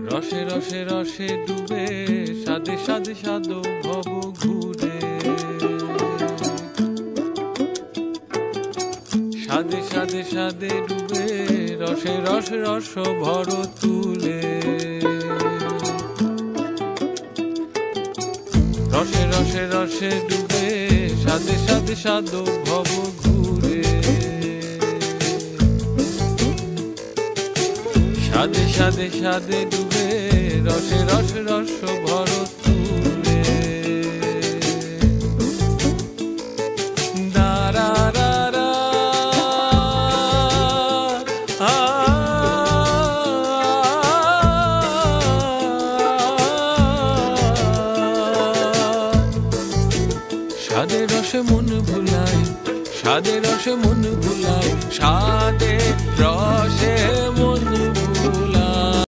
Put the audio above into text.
রসে রসে রসে ডুবে সাদে সাদে সাদো ভব ঘুরে সাদে সাদে সাদে ডুবে রসে রসে রস ভর তুলে রসে রসে রসে ডুবে সাদে সাদে সাদো ভব ঘুরে সাদে সাদে সাদে ডুবে রসে রসে রস ভর তুলে দারা রা রা সাদে রসে মন ভুলায় সাদে রসে মন ভুলায় সাদে